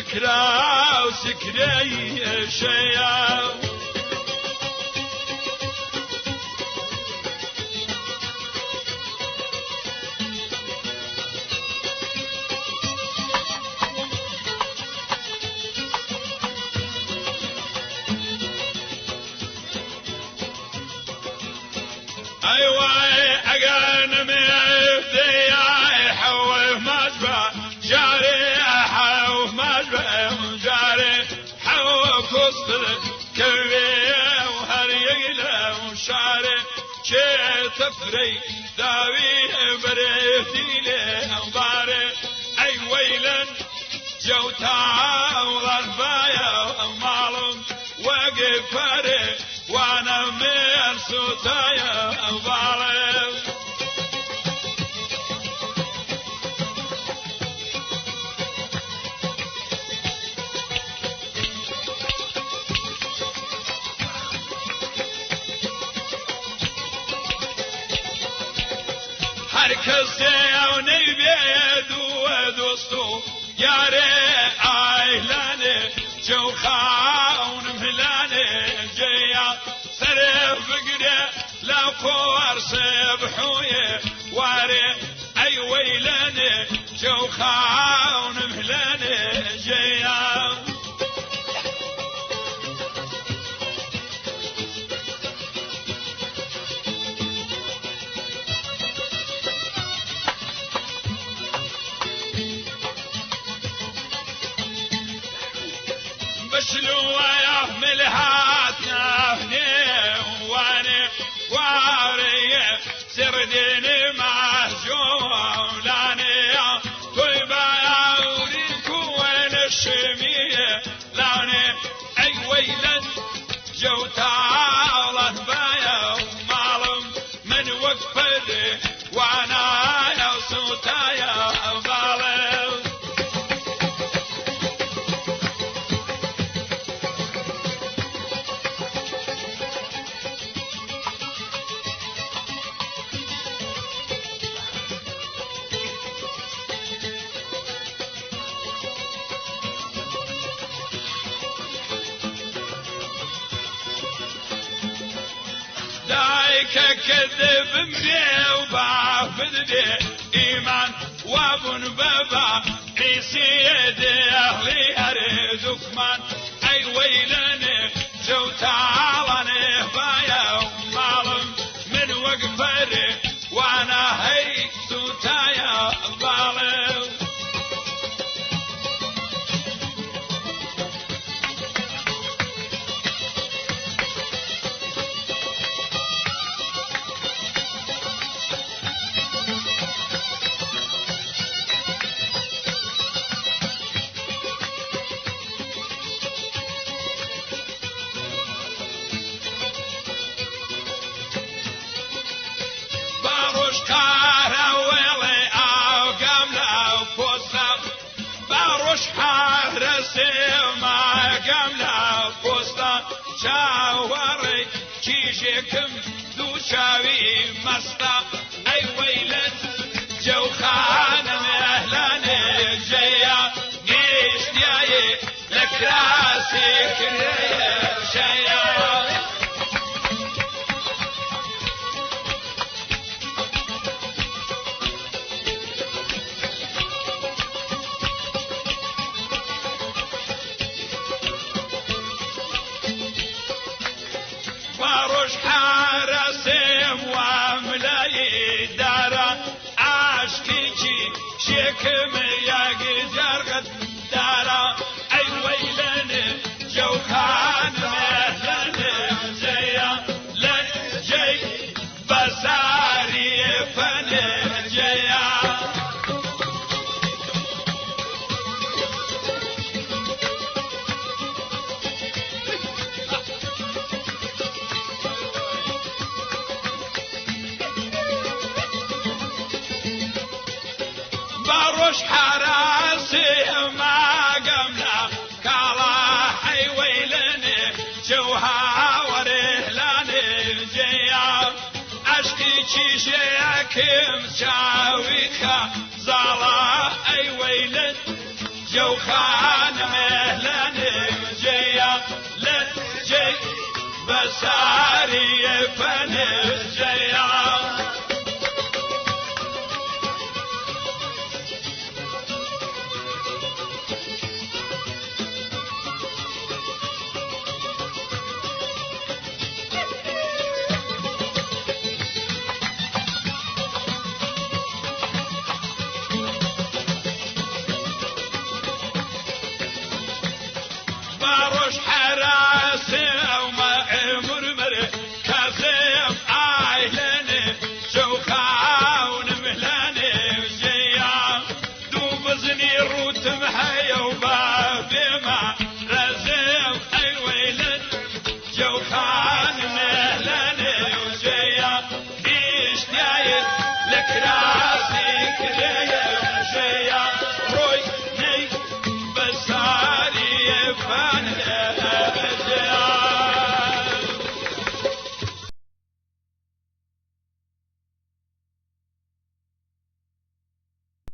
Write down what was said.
لكرا وسكري شيا أيوة أجانا مفتي حوه مجبع جاري حوه مجبع جاري حوه كسر كبير وهريلا وشاري شي تفري داوي بريتي لأنباري أي ويلا جوتا وغربايا ومعلوم وقف فري وانا من سوتايا وبالي هركز يوني بيدو ودوستو ياري اهلاني جو خاون مهلاني جيا سرف قري لا قوار سبحوي واري اي ويلاني جو خاون مهلاني جيا بشلو يحمل هاتنا هني واني واري سرديني مهجوم لاني طيبة يوريكو وين الشمية لاني اي ويلا جوتا الله بايا ومعلم من وقفدي وانا يا صوتايا بالي كذب مبيه وبعفد بيه إيمان وابن بابا عيسي يدي أهلي أريدك من أي ويلني جو تعالني بايا ومعلم من وقفري وانا هي سوتايا الظالم ما قمنا بوسطا شاوري كيشكم دو شاوي مستا اي ويلن جو خانم اهلاني جيا نيش دياي لك راسي كريه شيا باروش حارسيم واملاي دارا عاشقيكي شكم يا قدر دارا اي ويلن جو خان مهلن زيا لن جي بساري فن جيا باروش حراسي ما قمنا كالا حي ويلني جوها ورهلاني جيا اشكي شيشيكم شاويكا زالا اي ويلن جو خان لاني